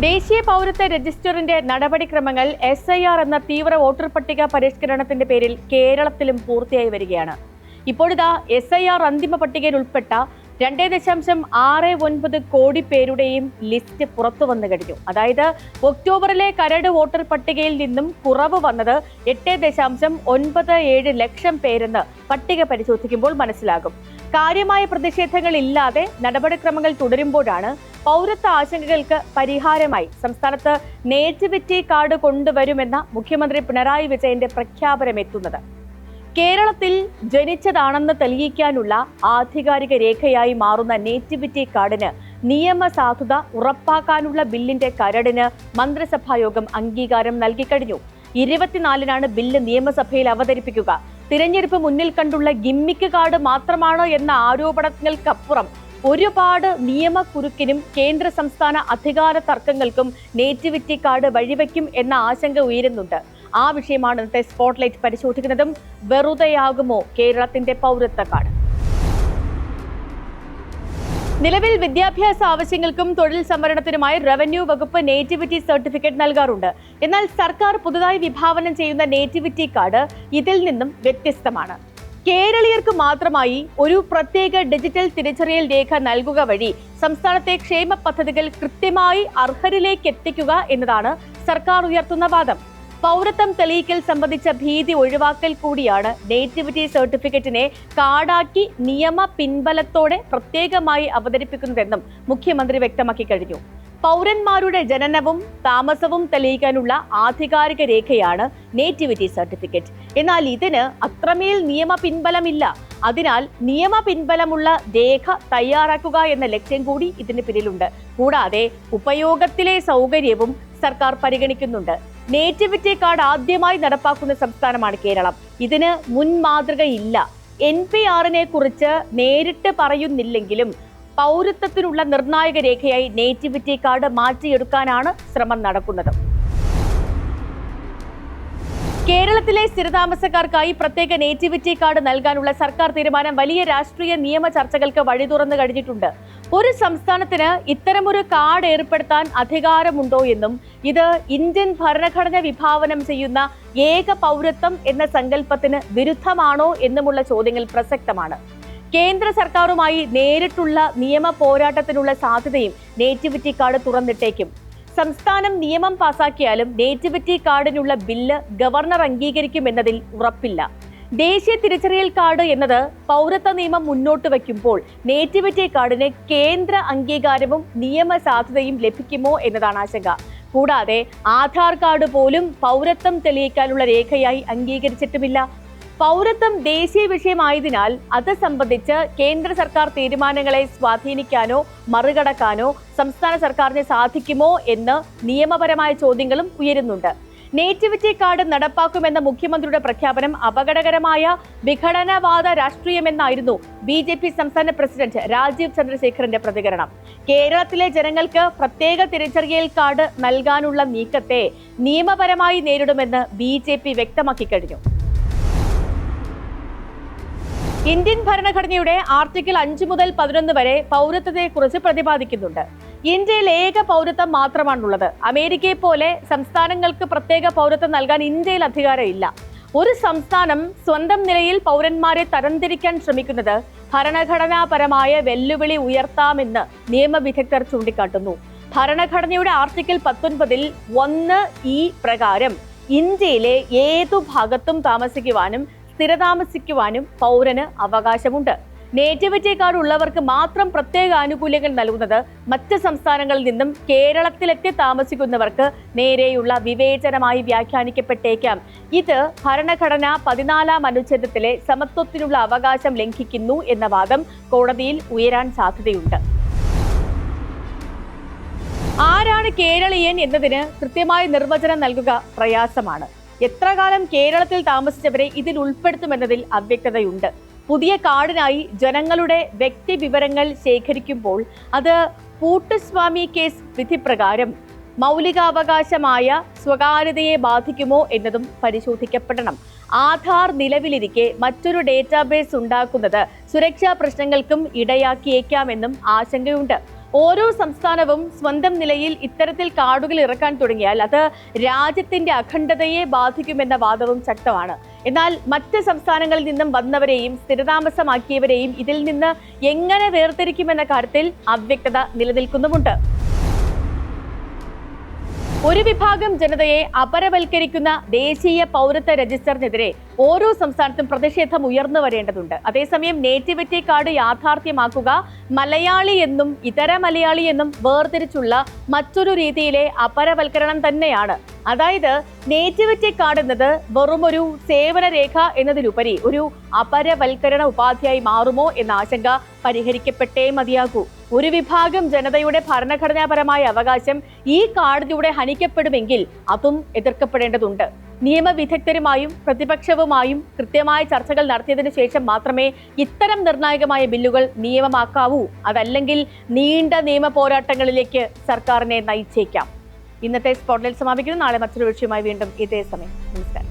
ദേശീയ പൗരത്വ രജിസ്റ്ററിന്റെ നടപടിക്രമങ്ങൾ SIR എന്ന തീവ്ര വോട്ടർ പട്ടിക പരിഷ്കരണത്തിന്റെ പേരിൽ കേരളത്തിലും പൂർത്തിയായി വരികയാണ്. ഇപ്പോഴിതാ SIR അന്തിമ പട്ടികയിൽ ഉൾപ്പെട്ട 2.69 കോടി പേരുടെയും ലിസ്റ്റ് പുറത്തു വന്നു കഴിഞ്ഞു. അതായത് ഒക്ടോബറിലെ കരട് വോട്ടർ പട്ടികയിൽ നിന്നും കുറവ് വന്നത് 8.97 ലക്ഷം പേരെന്ന് പട്ടിക പരിശോധിക്കുമ്പോൾ മനസ്സിലാകും. കാര്യമായ പ്രതിഷേധങ്ങൾ ഇല്ലാതെ നടപടിക്രമങ്ങൾ തുടരുമ്പോഴാണ് പൗരത്വ ആശങ്കകൾക്ക് പരിഹാരമായി സംസ്ഥാനത്ത് നേറ്റിവിറ്റി കാർഡ് കൊണ്ടുവരുമെന്ന മുഖ്യമന്ത്രി പിണറായി വിജയന്റെ പ്രഖ്യാപനം എത്തുന്നത്. കേരളത്തിൽ ജനിച്ചതാണെന്ന് തെളിയിക്കാനുള്ള ആധികാരിക രേഖയായി മാറുന്ന നേറ്റിവിറ്റി കാർഡിന് നിയമസാധുത ഉറപ്പാക്കാനുള്ള ബില്ലിന്റെ കരടിന് മന്ത്രിസഭായോഗം അംഗീകാരം നൽകിക്കഴിഞ്ഞു. 24-നാണ് ബില്ല് നിയമസഭയിൽ അവതരിപ്പിക്കുക. തിരഞ്ഞെടുപ്പ് മുന്നിൽ കണ്ടുള്ള ഗിമ്മിക്ക് കാർഡ് മാത്രമാണ് എന്ന ആരോപണങ്ങൾക്കപ്പുറം ഒരുപാട് നിയമക്കുരുക്കിനും കേന്ദ്ര സംസ്ഥാന അധികാര തർക്കങ്ങൾക്കും നേറ്റിവിറ്റി കാർഡ് വഴിവെക്കും എന്ന ആശങ്ക ഉയരുന്നുണ്ട്. ആ വിഷയമാണ് ഇന്നത്തെ സ്പോട്ട്ലൈറ്റ് പരിശോധിക്കുന്നതും. വെറുതെയാകുമോ കേരളത്തിന്റെ പൗരത്വ കാർഡ്? നിലവിൽ വിദ്യാഭ്യാസ ആവശ്യങ്ങൾക്കും തൊഴിൽ സംവരണത്തിനുമായി റവന്യൂ വകുപ്പ് നേറ്റിവിറ്റി സർട്ടിഫിക്കറ്റ് നൽകാറുണ്ട്. എന്നാൽ സർക്കാർ പുതുതായി വിഭാവനം ചെയ്യുന്ന നേറ്റിവിറ്റി കാർഡ് ഇതിൽ നിന്നും വ്യത്യസ്തമാണ്. കേരളീയർക്ക് മാത്രമായി ഒരു പ്രത്യേക ഡിജിറ്റൽ തിരിച്ചറിയൽ രേഖ നൽകുക വഴി സംസ്ഥാനത്തെ ക്ഷേമ പദ്ധതികൾ കൃത്യമായി അർഹരിലേക്ക് എത്തിക്കുക എന്നതാണ് സർക്കാർ ഉയർത്തുന്ന വാദം. പൗരത്വം തെളിയിക്കൽ സംബന്ധിച്ച ഭീതി ഒഴിവാക്കൽ കൂടിയാണ് നേറ്റിവിറ്റി സർട്ടിഫിക്കറ്റിനെ കാർഡാക്കി നിയമ പിൻബലത്തോടെ പ്രത്യേകമായി അവതരിപ്പിക്കുന്നതെന്നും മുഖ്യമന്ത്രി വ്യക്തമാക്കി കഴിഞ്ഞു. പൗരന്മാരുടെ ജനനവും താമസവും തെളിയിക്കാനുള്ള ആധികാരിക രേഖയാണ് നേറ്റിവിറ്റി സർട്ടിഫിക്കറ്റ്. എന്നാൽ ഇതിന് അത്രമേൽ നിയമ പിൻബലമില്ല. അതിനാൽ നിയമ പിൻബലമുള്ള രേഖ തയ്യാറാക്കുക എന്ന ലക്ഷ്യം കൂടി ഇതിന് പിന്നിലുണ്ട്. കൂടാതെ ഉപയോഗത്തിലെ സൗകര്യവും സർക്കാർ പരിഗണിക്കുന്നുണ്ട്. നേറ്റിവിറ്റി കാർഡ് ആദ്യമായി നടപ്പാക്കുന്ന സംസ്ഥാനമാണ് കേരളം. ഇതിന് മുൻ മാതൃകയില്ല. NPR-നെ കുറിച്ച് നേരിട്ട് പറയുന്നില്ലെങ്കിലും പൗരത്വത്തിനുള്ള നിർണായക രേഖയായി നേറ്റിവിറ്റി കാർഡ് മാറ്റിയെടുക്കാനാണ് ശ്രമം നടക്കുന്നത്. കേരളത്തിലെ സ്ഥിരതാമസക്കാർക്കായി പ്രത്യേക നേറ്റിവിറ്റി കാർഡ് നൽകാനുള്ള സർക്കാർ തീരുമാനം വലിയ രാഷ്ട്രീയ നിയമ ചർച്ചകൾക്ക് വഴി തുറന്നു കഴിഞ്ഞിട്ടുണ്ട്. ഒരു സംസ്ഥാനത്തിന് ഇത്തരമൊരു കാർഡ് ഏർപ്പെടുത്താൻ അധികാരമുണ്ടോ എന്നും ഇത് ഇന്ത്യൻ ഭരണഘടന വിഭാവനം ചെയ്യുന്ന ഏക പൗരത്വം എന്ന സങ്കല്പത്തിന് വിരുദ്ധമാണോ എന്നുമുള്ള ചോദ്യങ്ങൾ പ്രസക്തമാണ്. കേന്ദ്ര സർക്കാരുമായി നേരിട്ടുള്ള നിയമ പോരാട്ടത്തിനുള്ള സാധ്യതയും നേറ്റിവിറ്റി കാർഡ് തുറന്നിട്ടേക്കും. സംസ്ഥാനം നിയമം പാസാക്കിയാലും നേറ്റിവിറ്റി കാർഡിനുള്ള ബില്ല് ഗവർണർ അംഗീകരിക്കുമെന്നതിൽ ഉറപ്പില്ല. ദേശീയ തിരിച്ചറിയൽ കാർഡ് എന്നത് പൗരത്വ നിയമം മുന്നോട്ട് വയ്ക്കുമ്പോൾ നേറ്റിവിറ്റി കാർഡിന് കേന്ദ്ര അംഗീകാരവും നിയമസാധുതയും ലഭിക്കുമോ എന്നതാണ് ആശങ്ക. കൂടാതെ ആധാർ കാർഡ് പോലും പൗരത്വം തെളിയിക്കാനുള്ള രേഖയായി അംഗീകരിച്ചിട്ടുമില്ല. പൗരത്വം ദേശീയ വിഷയമായതിനാൽ അത് സംബന്ധിച്ച് കേന്ദ്ര സർക്കാർ തീരുമാനങ്ങളെ സ്വാധീനിക്കാനോ മറികടക്കാനോ സംസ്ഥാന സർക്കാരിന് സാധിക്കുമോ എന്ന് നിയമപരമായ ചോദ്യങ്ങളും ഉയരുന്നുണ്ട്. നേറ്റിവിറ്റി കാർഡ് നടപ്പാക്കുമെന്ന മുഖ്യമന്ത്രിയുടെ പ്രഖ്യാപനം അപകടകരമായ വിഘടനവാദ രാഷ്ട്രീയമെന്നായിരുന്നു BJP സംസ്ഥാന പ്രസിഡന്റ് രാജീവ് ചന്ദ്രശേഖറിന്റെ പ്രതികരണം. കേരളത്തിലെ ജനങ്ങൾക്ക് പ്രത്യേക തിരിച്ചറിയൽ കാർഡ് നൽകാനുള്ള നീക്കത്തെ നിയമപരമായി നേരിടുമെന്ന് BJP വ്യക്തമാക്കി കഴിഞ്ഞു. ഇന്ത്യൻ ഭരണഘടനയുടെ ആർട്ടിക്കിൾ 5 മുതൽ 11 വരെ പൗരത്വത്തെക്കുറിച്ച് പ്രതിപാദിക്കുന്നുണ്ട്. ഇന്ത്യയിൽ ഏക പൗരത്വം മാത്രമാണുള്ളത്. അമേരിക്കയെ പോലെ സംസ്ഥാനങ്ങൾക്ക് പ്രത്യേക പൗരത്വം നൽകാൻ ഇന്ത്യയിൽ അധികാരമില്ല. ഒരു സംസ്ഥാനം സ്വന്തം നിലയിൽ പൗരന്മാരെ തരംതിരിക്കാൻ ശ്രമിക്കുന്നത് ഭരണഘടനാപരമായ വെല്ലുവിളി ഉയർത്താമെന്ന് നിയമവിദഗ്ധർ ചൂണ്ടിക്കാട്ടുന്നു. ഭരണഘടനയുടെ ആർട്ടിക്കിൾ 19-ൽ 1E പ്രകാരം ഇന്ത്യയിലെ ഏതു ഭാഗത്തും താമസിക്കുവാനും സ്ഥിരതാമസിക്കുവാനും പൗരന് അവകാശമുണ്ട്. നേറ്റിവിറ്റി കാർഡ് ഉള്ളവർക്ക് മാത്രം പ്രത്യേക ആനുകൂല്യങ്ങൾ നൽകുന്നത് മറ്റ് സംസ്ഥാനങ്ങളിൽ നിന്നും കേരളത്തിലെത്തി താമസിക്കുന്നവർക്ക് നേരെയുള്ള വിവേചനമായി വ്യാഖ്യാനിക്കപ്പെട്ടേക്കാം. ഇത് ഭരണഘടന 14-ാം അനുച്ഛേദത്തിലെ സമത്വത്തിനുള്ള അവകാശം ലംഘിക്കുന്നു എന്ന വാദം കോടതിയിൽ ഉയരാൻ സാധ്യതയുണ്ട്. ആരാണ് കേരളീയൻ എന്നതിന് കൃത്യമായ നിർവചനം നൽകുക പ്രയാസമാണ്. എത്ര കാലം കേരളത്തിൽ താമസിച്ചവരെ ഇതിൽ ഉൾപ്പെടുത്തുമെന്നതിൽ അവ്യക്തതയുണ്ട്. പുതിയ കാർഡിനായി ജനങ്ങളുടെ വ്യക്തി വിവരങ്ങൾ ശേഖരിക്കുമ്പോൾ അത് പൂട്ടുസ്വാമി കേസ് വിധി പ്രകാരം മൗലികാവകാശമായ സ്വകാര്യതയെ ബാധിക്കുമോ എന്നതും പരിശോധിക്കപ്പെടണം. ആധാർ നിലവിലിരിക്കെ മറ്റൊരു ഡേറ്റാബേസ് ഉണ്ടാക്കുന്നത് സുരക്ഷാ പ്രശ്നങ്ങൾക്കും ഇടയാക്കിയേക്കാമെന്നും ആശങ്കയുണ്ട്. ഓരോ സംസ്ഥാനവും സ്വന്തം നിലയിൽ ഇത്തരത്തിൽ കാർഡുകൾ ഇറക്കാൻ തുടങ്ങിയാൽ അത് രാജ്യത്തിന്റെ അഖണ്ഡതയെ ബാധിക്കുമെന്ന വാദവും ശക്തമാണ്. എന്നാൽ മറ്റ് സംസ്ഥാനങ്ങളിൽ നിന്നും വന്നവരെയും സ്ഥിരതാമസമാക്കിയവരെയും ഇതിൽ നിന്ന് എങ്ങനെ വേർതിരിക്കുമെന്ന കാര്യത്തിൽ അവ്യക്തത നിലനിൽക്കുന്നുമുണ്ട്. ഒരു വിഭാഗം ജനതയെ അപരവൽക്കരിക്കുന്ന ദേശീയ പൗരത്വ രജിസ്റ്ററിനെതിരെ ഓരോ സംസ്ഥാനത്തും പ്രതിഷേധം ഉയർന്നു വരേണ്ടതുണ്ട്. അതേസമയം നേറ്റിവിറ്റി കാർഡ് യാഥാർത്ഥ്യമാക്കുക മലയാളി എന്നും ഇതര മലയാളി എന്നും വേർതിരിച്ചുള്ള മറ്റൊരു രീതിയിലെ അപരവൽക്കരണം തന്നെയാണ്. അതായത് നേറ്റിവിറ്റി കാർഡ് എന്നത് വെറുമൊരു സേവന രേഖ എന്നതിലുപരി ഒരു അപരവൽക്കരണ ഉപാധിയായി മാറുമോ എന്ന ആശങ്ക പരിഹരിക്കപ്പെട്ടേ മതിയാകൂ. ഒരു വിഭാഗം ജനതയുടെ ഭരണഘടനാപരമായ അവകാശം ഈ കാർഡിലൂടെ ഹനിക്കപ്പെടുമെങ്കിൽ അതും എതിർക്കപ്പെടേണ്ടതുണ്ട്. നിയമവിദഗ്ധരുമായും പ്രതിപക്ഷവുമായും കൃത്യമായ ചർച്ചകൾ നടത്തിയതിനു ശേഷം മാത്രമേ ഇത്തരം നിർണായകമായ ബില്ലുകൾ നിയമമാക്കാവൂ. അതല്ലെങ്കിൽ നീണ്ട നിയമ പോരാട്ടങ്ങളിലേക്ക് സർക്കാരിനെ നയിച്ചേക്കാം. ഇന്നത്തെ സ്പോട്ട്ലൈറ്റ് സമാപിക്കുന്നു. നാളെ മറ്റൊരു വിഷയവുമായി വീണ്ടും ഇതേ സമയം. നമസ്കാരം.